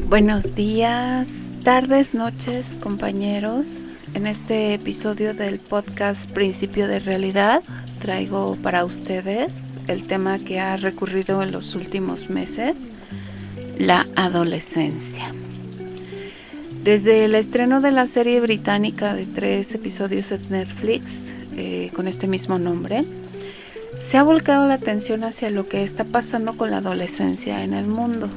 Buenos días, tardes, noches, compañeros. En este episodio del podcast Principio de Realidad traigo para ustedes el tema que ha recurrido en los últimos meses, la adolescencia. Desde el estreno de la serie británica de 3 episodios en Netflix, con este mismo nombre, se ha volcado la atención hacia lo que está pasando con la adolescencia en el mundo.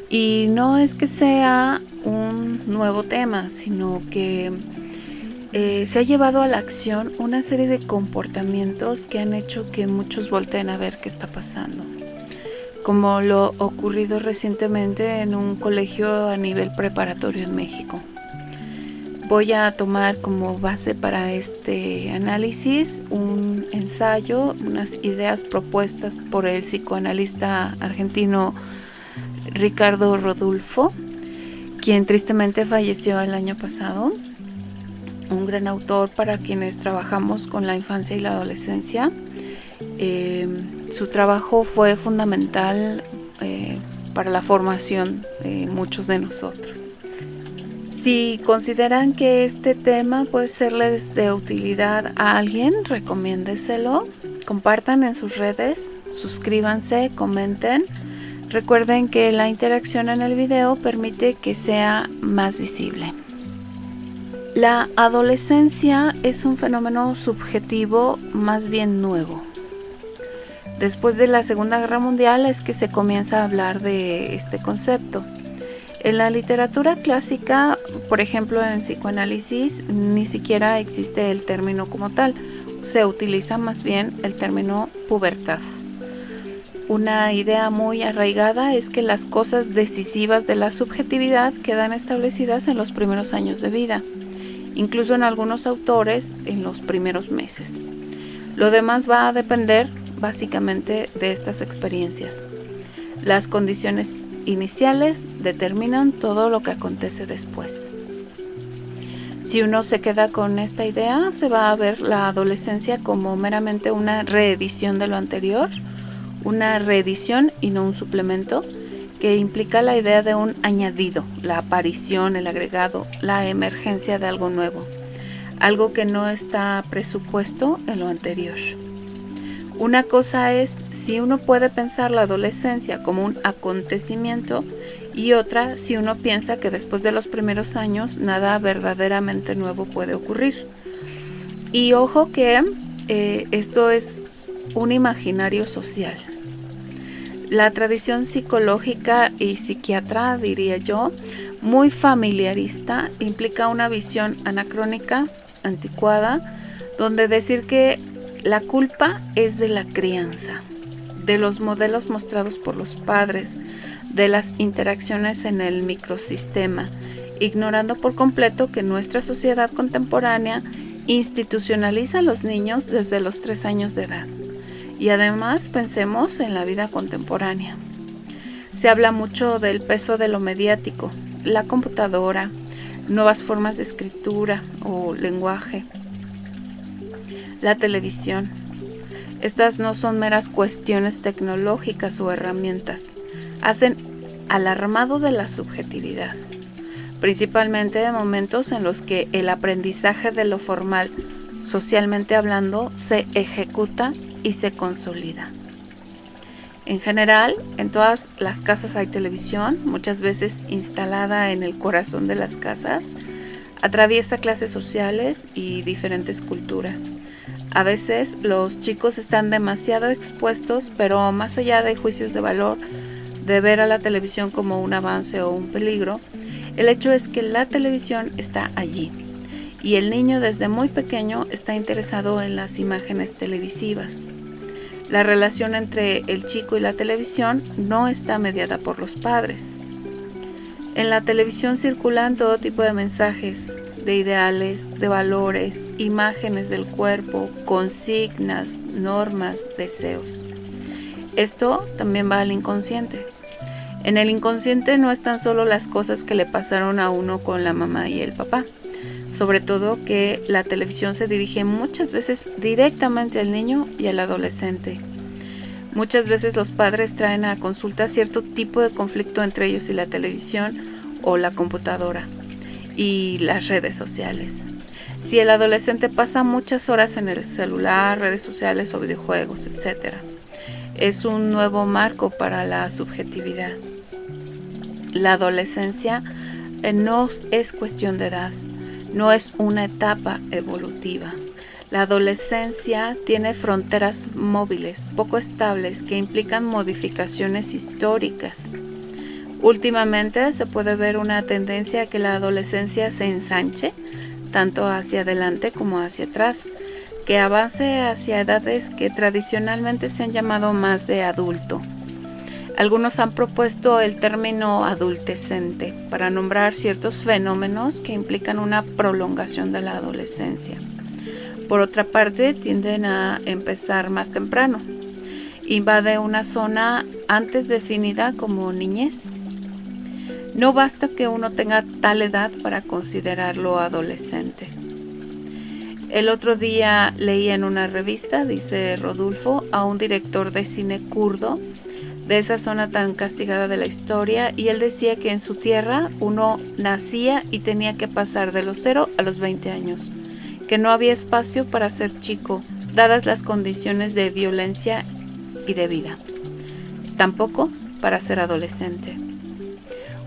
Y no es que sea un nuevo tema, sino que se ha llevado a la acción una serie de comportamientos que han hecho que muchos volteen a ver qué está pasando. Como lo ocurrido recientemente en un colegio a nivel preparatorio en México. Voy a tomar como base para este análisis un ensayo, unas ideas propuestas por el psicoanalista argentino Ricardo Rodolfo, quien tristemente falleció el año pasado. Un gran autor para quienes trabajamos con la infancia y la adolescencia. Su trabajo fue fundamental para la formación de muchos de nosotros. Si consideran que este tema puede serles de utilidad a alguien, recomiéndeselo, compartan en sus redes, suscríbanse, comenten. Recuerden que la interacción en el video permite que sea más visible. La adolescencia es un fenómeno subjetivo más bien nuevo. Después de la Segunda Guerra Mundial es que se comienza a hablar de este concepto. En la literatura clásica, por ejemplo en psicoanálisis, ni siquiera existe el término como tal. Se utiliza más bien el término pubertad. Una idea muy arraigada es que las cosas decisivas de la subjetividad quedan establecidas en los primeros años de vida, incluso en algunos autores en los primeros meses. Lo demás va a depender básicamente de estas experiencias. Las condiciones iniciales determinan todo lo que acontece después. Si uno se queda con esta idea, se va a ver la adolescencia como meramente una reedición de lo anterior, una reedición y no un suplemento, que implica la idea de un añadido, la aparición, el agregado, la emergencia de algo nuevo, algo que no está presupuesto en lo anterior. Una cosa es si uno puede pensar la adolescencia como un acontecimiento y otra si uno piensa que después de los primeros años nada verdaderamente nuevo puede ocurrir. Y ojo que esto es un imaginario social. La tradición psicológica y psiquiatra, diría yo, muy familiarista, implica una visión anacrónica, anticuada, donde decir que la culpa es de la crianza, de los modelos mostrados por los padres, de las interacciones en el microsistema, ignorando por completo que nuestra sociedad contemporánea institucionaliza a los niños desde los 3 años de edad. Y además pensemos en la vida contemporánea. Se habla mucho del peso de lo mediático, la computadora, nuevas formas de escritura o lenguaje, la televisión. Estas no son meras cuestiones tecnológicas o herramientas, hacen alarmado de la subjetividad, principalmente en momentos en los que el aprendizaje de lo formal, socialmente hablando, se ejecuta y se consolida. En general, en todas las casas hay televisión, muchas veces instalada en el corazón de las casas. Atraviesa clases sociales y diferentes culturas. A veces los chicos están demasiado expuestos, pero más allá de juicios de valor, de ver a la televisión como un avance o un peligro, el hecho es que la televisión está allí. Y el niño desde muy pequeño está interesado en las imágenes televisivas. La relación entre el chico y la televisión no está mediada por los padres. En la televisión circulan todo tipo de mensajes, de ideales, de valores, imágenes del cuerpo, consignas, normas, deseos. Esto también va al inconsciente. En el inconsciente no están solo las cosas que le pasaron a uno con la mamá y el papá. Sobre todo que la televisión se dirige muchas veces directamente al niño y al adolescente. Muchas veces los padres traen a consulta cierto tipo de conflicto entre ellos y la televisión o la computadora y las redes sociales. Si el adolescente pasa muchas horas en el celular, redes sociales o videojuegos, etc., es un nuevo marco para la subjetividad. La adolescencia no es cuestión de edad, no es una etapa evolutiva. La adolescencia tiene fronteras móviles, poco estables, que implican modificaciones históricas. Últimamente se puede ver una tendencia a que la adolescencia se ensanche, tanto hacia adelante como hacia atrás, que avance hacia edades que tradicionalmente se han llamado más de adulto. Algunos han propuesto el término adultecente para nombrar ciertos fenómenos que implican una prolongación de la adolescencia. Por otra parte, tienden a empezar más temprano. Invade una zona antes definida como niñez. No basta que uno tenga tal edad para considerarlo adolescente. El otro día leí en una revista, dice Rodolfo, a un director de cine kurdo de esa zona tan castigada de la historia, y él decía que en su tierra uno nacía y tenía que pasar de los 0 a los 20 años, que no había espacio para ser chico, dadas las condiciones de violencia y de vida. Tampoco para ser adolescente.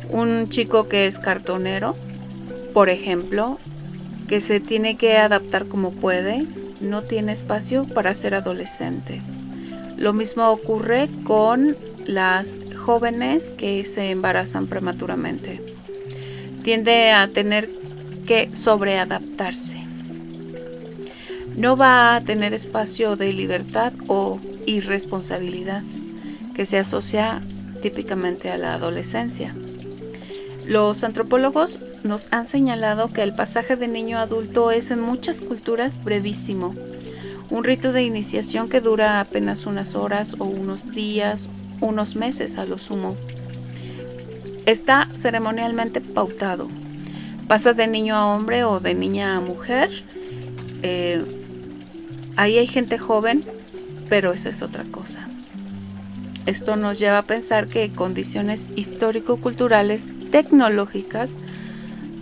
Un chico que es cartonero, por ejemplo, que se tiene que adaptar como puede, no tiene espacio para ser adolescente. Lo mismo ocurre con las jóvenes que se embarazan prematuramente. Tiende a tener que sobreadaptarse. No va a tener espacio de libertad o irresponsabilidad, que se asocia típicamente a la adolescencia. Los antropólogos nos han señalado que el pasaje de niño a adulto es en muchas culturas brevísimo, un rito de iniciación que dura apenas unas horas o unos días, unos meses a lo sumo. Está ceremonialmente pautado. Pasa de niño a hombre o de niña a mujer. Ahí hay gente joven, pero eso es otra cosa. Esto nos lleva a pensar que condiciones histórico-culturales tecnológicas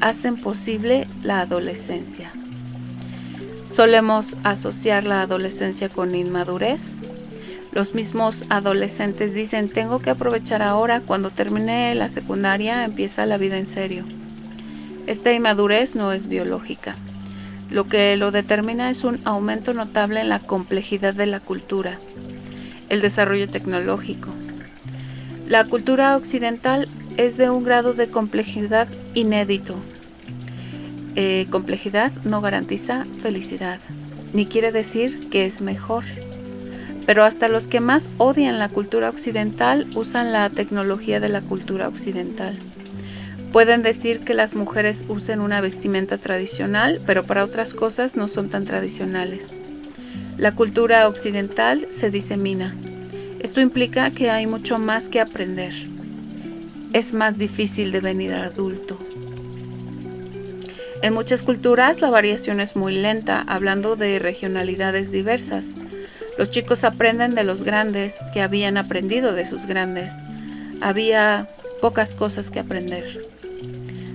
hacen posible la adolescencia. Solemos asociar la adolescencia con inmadurez. Los mismos adolescentes dicen: tengo que aprovechar ahora, cuando termine la secundaria empieza la vida en serio. Esta inmadurez no es biológica. Lo que lo determina es un aumento notable en la complejidad de la cultura, el desarrollo tecnológico. La cultura occidental es de un grado de complejidad inédito. Complejidad no garantiza felicidad, ni quiere decir que es mejor. Pero hasta los que más odian la cultura occidental usan la tecnología de la cultura occidental. Pueden decir que las mujeres usen una vestimenta tradicional, pero para otras cosas no son tan tradicionales. La cultura occidental se disemina. Esto implica que hay mucho más que aprender. Es más difícil devenir adulto. En muchas culturas la variación es muy lenta, hablando de regionalidades diversas. Los chicos aprenden de los grandes que habían aprendido de sus grandes. Había pocas cosas que aprender.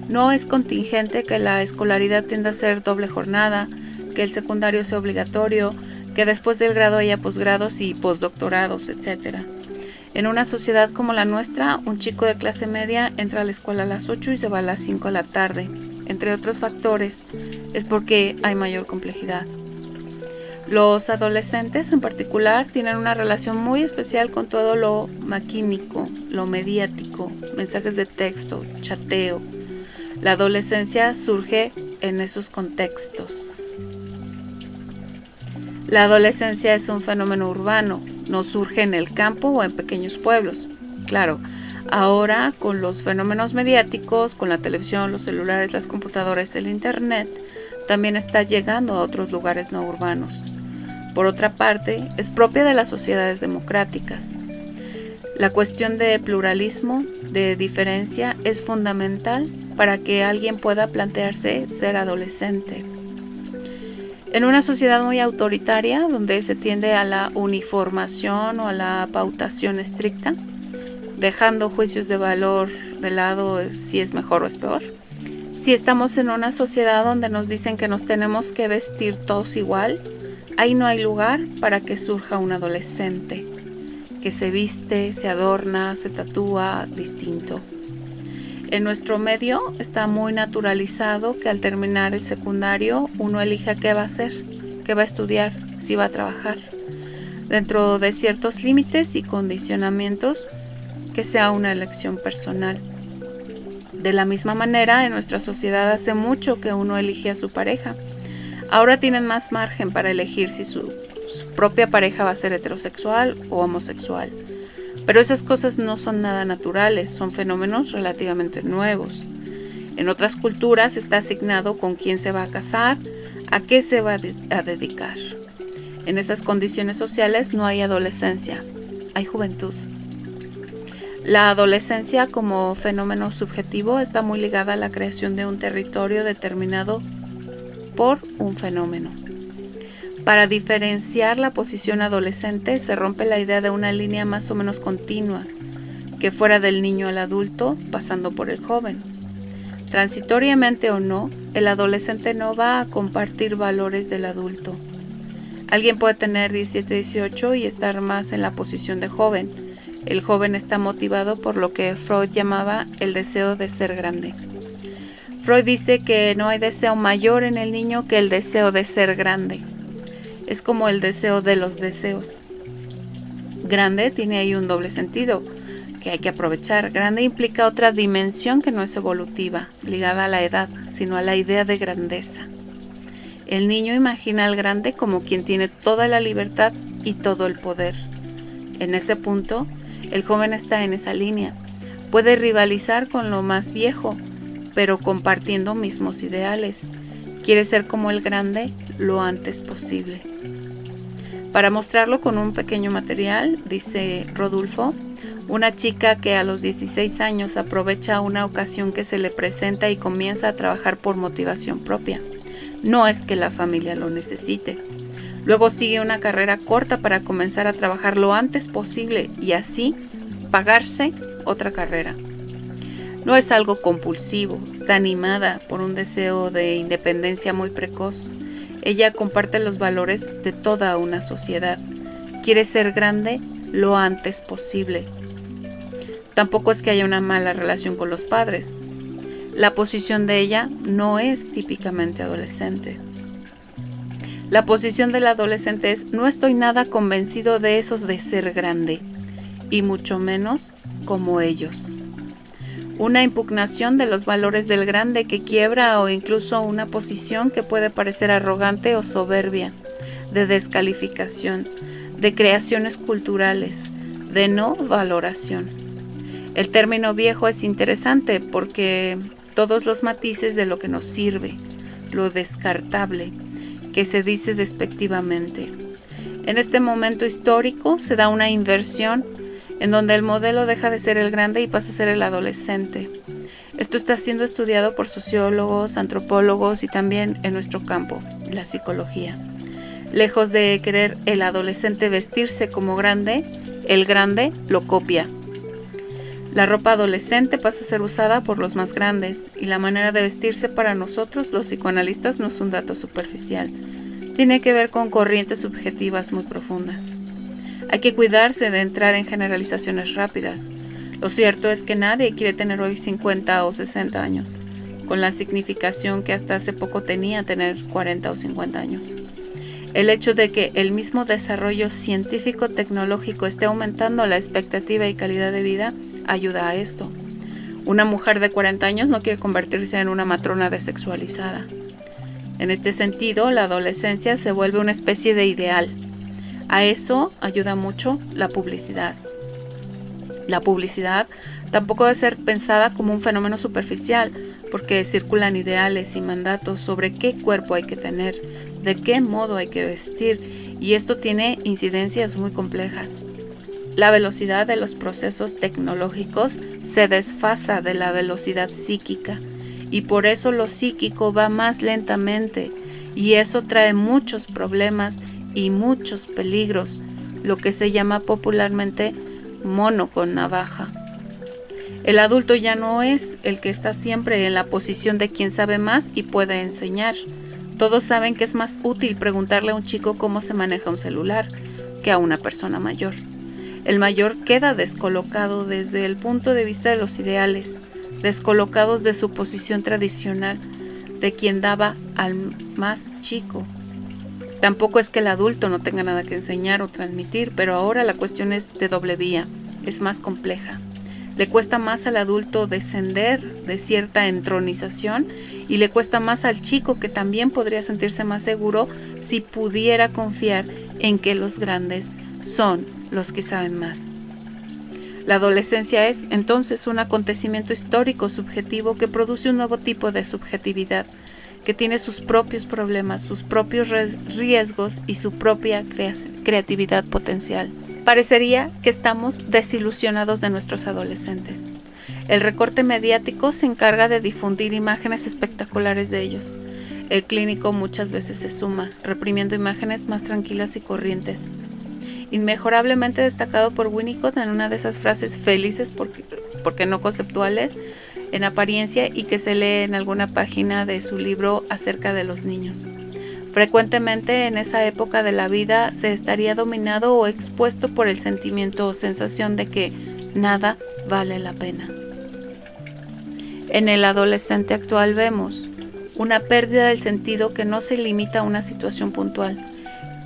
No es contingente que la escolaridad tienda a ser doble jornada, que el secundario sea obligatorio, que después del grado haya posgrados y postdoctorados, etc. En una sociedad como la nuestra, un chico de clase media entra a la escuela a las 8 y se va a las 5 de la tarde. Entre otros factores, es porque hay mayor complejidad. Los adolescentes en particular tienen una relación muy especial con todo lo maquínico, lo mediático, mensajes de texto, chateo. La adolescencia surge en esos contextos. La adolescencia es un fenómeno urbano, no surge en el campo o en pequeños pueblos. Claro, ahora con los fenómenos mediáticos, con la televisión, los celulares, las computadoras, el internet, también está llegando a otros lugares no urbanos. Por otra parte, es propia de las sociedades democráticas. La cuestión de pluralismo, de diferencia, es fundamental para que alguien pueda plantearse ser adolescente. En una sociedad muy autoritaria, donde se tiende a la uniformación o a la pautación estricta, dejando juicios de valor de lado si es mejor o es peor. Si estamos en una sociedad donde nos dicen que nos tenemos que vestir todos igual, ahí no hay lugar para que surja un adolescente que se viste, se adorna, se tatúa distinto. En nuestro medio está muy naturalizado que al terminar el secundario uno elija qué va a hacer, qué va a estudiar, si va a trabajar, dentro de ciertos límites y condicionamientos, que sea una elección personal. De la misma manera, en nuestra sociedad hace mucho que uno elige a su pareja. Ahora tienen más margen para elegir si su propia pareja va a ser heterosexual o homosexual. Pero esas cosas no son nada naturales, son fenómenos relativamente nuevos. En otras culturas está asignado con quién se va a casar, a qué se va a dedicar. En esas condiciones sociales no hay adolescencia, hay juventud. La adolescencia como fenómeno subjetivo está muy ligada a la creación de un territorio determinado por un fenómeno. Para diferenciar la posición adolescente se rompe la idea de una línea más o menos continua, que fuera del niño al adulto, pasando por el joven. Transitoriamente o no, el adolescente no va a compartir valores del adulto. Alguien puede tener 17, 18 y estar más en la posición de joven. El joven está motivado por lo que Freud llamaba el deseo de ser grande. Freud dice que no hay deseo mayor en el niño que el deseo de ser grande. Es como el deseo de los deseos. Grande tiene ahí un doble sentido que hay que aprovechar. Grande implica otra dimensión que no es evolutiva, ligada a la edad, sino a la idea de grandeza. El niño imagina al grande como quien tiene toda la libertad y todo el poder. En ese punto, el joven está en esa línea. Puede rivalizar con lo más viejo, pero compartiendo mismos ideales. Quiere ser como el grande lo antes posible. Para mostrarlo con un pequeño material, dice Rodulfo, una chica que a los 16 años aprovecha una ocasión que se le presenta y comienza a trabajar por motivación propia. No es que la familia lo necesite. Luego sigue una carrera corta para comenzar a trabajar lo antes posible y así pagarse otra carrera. No es algo compulsivo, está animada por un deseo de independencia muy precoz. Ella comparte los valores de toda una sociedad. Quiere ser grande lo antes posible. Tampoco es que haya una mala relación con los padres. La posición de ella no es típicamente adolescente. La posición del adolescente es: no estoy nada convencido de eso de ser grande, y mucho menos como ellos. Una impugnación de los valores del grande que quiebra, o incluso una posición que puede parecer arrogante o soberbia, de descalificación, de creaciones culturales, de no valoración. El término viejo es interesante porque todos los matices de lo que nos sirve, lo descartable, que se dice despectivamente. En este momento histórico se da una inversión en donde el modelo deja de ser el grande y pasa a ser el adolescente. Esto está siendo estudiado por sociólogos, antropólogos y también en nuestro campo, la psicología. Lejos de querer el adolescente vestirse como grande, el grande lo copia. La ropa adolescente pasa a ser usada por los más grandes y la manera de vestirse para nosotros, los psicoanalistas, no es un dato superficial. Tiene que ver con corrientes subjetivas muy profundas. Hay que cuidarse de entrar en generalizaciones rápidas. Lo cierto es que nadie quiere tener hoy 50 o 60 años, con la significación que hasta hace poco tenía tener 40 o 50 años. El hecho de que el mismo desarrollo científico-tecnológico esté aumentando la expectativa y calidad de vida ayuda a esto. Una mujer de 40 años no quiere convertirse en una matrona desexualizada. En este sentido, la adolescencia se vuelve una especie de ideal. A eso ayuda mucho la publicidad. La publicidad tampoco debe ser pensada como un fenómeno superficial, porque circulan ideales y mandatos sobre qué cuerpo hay que tener, de qué modo hay que vestir, y esto tiene incidencias muy complejas. La velocidad de los procesos tecnológicos se desfasa de la velocidad psíquica, y por eso lo psíquico va más lentamente, y eso trae muchos problemas y muchos peligros, lo que se llama popularmente mono con navaja. El adulto ya no es el que está siempre en la posición de quien sabe más y puede enseñar. Todos saben que es más útil preguntarle a un chico cómo se maneja un celular que a una persona mayor. El mayor queda descolocado desde el punto de vista de los ideales, descolocados de su posición tradicional, de quien daba al más chico. Tampoco es que el adulto no tenga nada que enseñar o transmitir, pero ahora la cuestión es de doble vía, es más compleja. Le cuesta más al adulto descender de cierta entronización y le cuesta más al chico, que también podría sentirse más seguro si pudiera confiar en que los grandes son los que saben más. La adolescencia es entonces un acontecimiento histórico subjetivo que produce un nuevo tipo de subjetividad, que tiene sus propios problemas, sus propios riesgos y su propia creatividad potencial. Parecería que estamos desilusionados de nuestros adolescentes. El recorte mediático se encarga de difundir imágenes espectaculares de ellos. El clínico muchas veces se suma, reprimiendo imágenes más tranquilas y corrientes. Inmejorablemente destacado por Winnicott en una de esas frases felices porque no conceptuales en apariencia y que se lee en alguna página de su libro acerca de los niños. Frecuentemente en esa época de la vida se estaría dominado o expuesto por el sentimiento o sensación de que nada vale la pena. En el adolescente actual vemos una pérdida del sentido que no se limita a una situación puntual.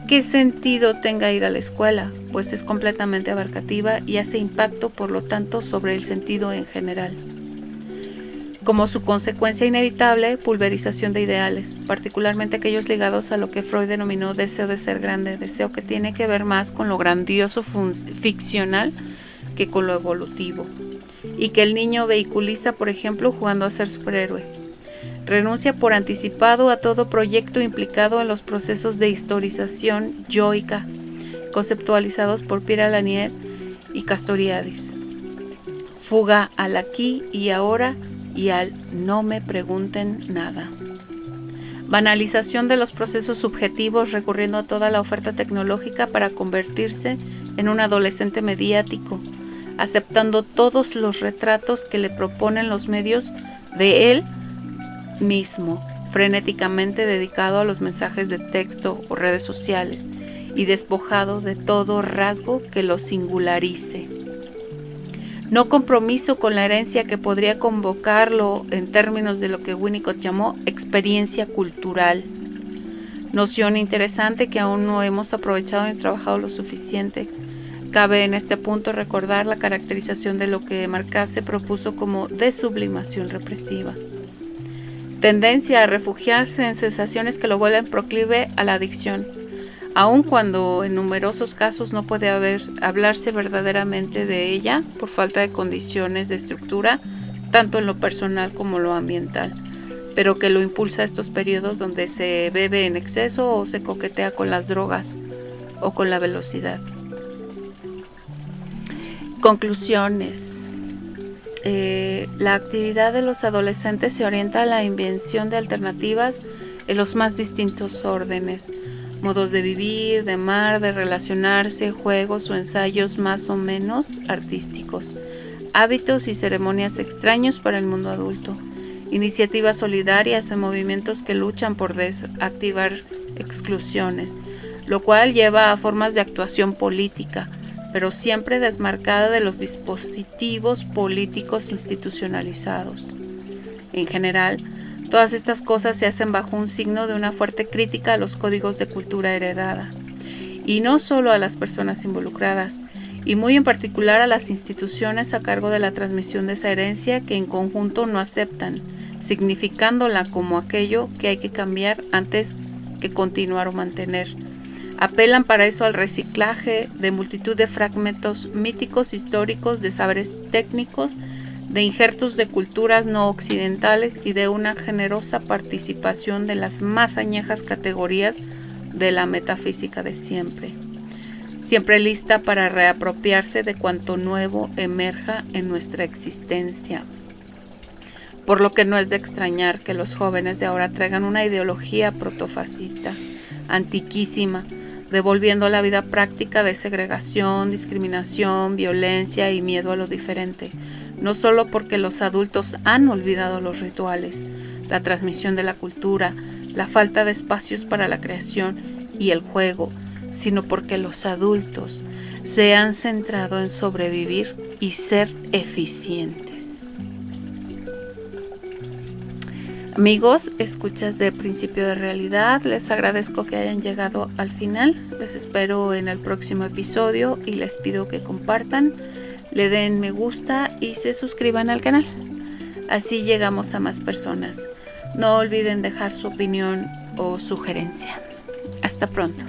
¿Qué sentido tenga ir a la escuela? Pues es completamente abarcativa y hace impacto, por lo tanto, sobre el sentido en general. Como su consecuencia inevitable, pulverización de ideales, particularmente aquellos ligados a lo que Freud denominó deseo de ser grande, deseo que tiene que ver más con lo grandioso ficcional que con lo evolutivo, y que el niño vehiculiza, por ejemplo, jugando a ser superhéroe. Renuncia por anticipado a todo proyecto implicado en los procesos de historización yoica, conceptualizados por Pierre Lanier y Castoriadis. Fuga al aquí y ahora y al no me pregunten nada. Banalización de los procesos subjetivos, recurriendo a toda la oferta tecnológica para convertirse en un adolescente mediático, aceptando todos los retratos que le proponen los medios de él mismo, frenéticamente dedicado a los mensajes de texto o redes sociales y despojado de todo rasgo que lo singularice. No compromiso con la herencia, que podría convocarlo en términos de lo que Winnicott llamó experiencia cultural. Noción interesante que aún no hemos aprovechado ni trabajado lo suficiente. Cabe en este punto recordar la caracterización de lo que Marcase propuso como desublimación represiva. Tendencia a refugiarse en sensaciones que lo vuelven proclive a la adicción, aun cuando en numerosos casos no puede hablarse verdaderamente de ella por falta de condiciones de estructura, tanto en lo personal como en lo ambiental, pero que lo impulsa a estos periodos donde se bebe en exceso o se coquetea con las drogas o con la velocidad. Conclusiones. La actividad de los adolescentes se orienta a la invención de alternativas en los más distintos órdenes, modos de vivir, de amar, de relacionarse, juegos o ensayos más o menos artísticos, hábitos y ceremonias extraños para el mundo adulto, iniciativas solidarias en movimientos que luchan por desactivar exclusiones, lo cual lleva a formas de actuación política, pero siempre desmarcada de los dispositivos políticos institucionalizados. En general, todas estas cosas se hacen bajo un signo de una fuerte crítica a los códigos de cultura heredada, y no solo a las personas involucradas, y muy en particular a las instituciones a cargo de la transmisión de esa herencia, que en conjunto no aceptan, significándola como aquello que hay que cambiar antes que continuar o mantener. Apelan para eso al reciclaje de multitud de fragmentos míticos, históricos, de saberes técnicos, de injertos de culturas no occidentales y de una generosa participación de las más añejas categorías de la metafísica de siempre, siempre lista para reapropiarse de cuanto nuevo emerja en nuestra existencia. por lo que no es de extrañar que los jóvenes de ahora traigan una ideología protofascista, antiquísima, devolviendo la vida práctica de segregación, discriminación, violencia y miedo a lo diferente, no solo porque los adultos han olvidado los rituales, la transmisión de la cultura, la falta de espacios para la creación y el juego, sino porque los adultos se han centrado en sobrevivir y ser eficientes. Amigos, escuchas de Principio de Realidad, les agradezco que hayan llegado al final, les espero en el próximo episodio y les pido que compartan, le den me gusta y se suscriban al canal. Así llegamos a más personas. No olviden dejar su opinión o sugerencia. Hasta pronto.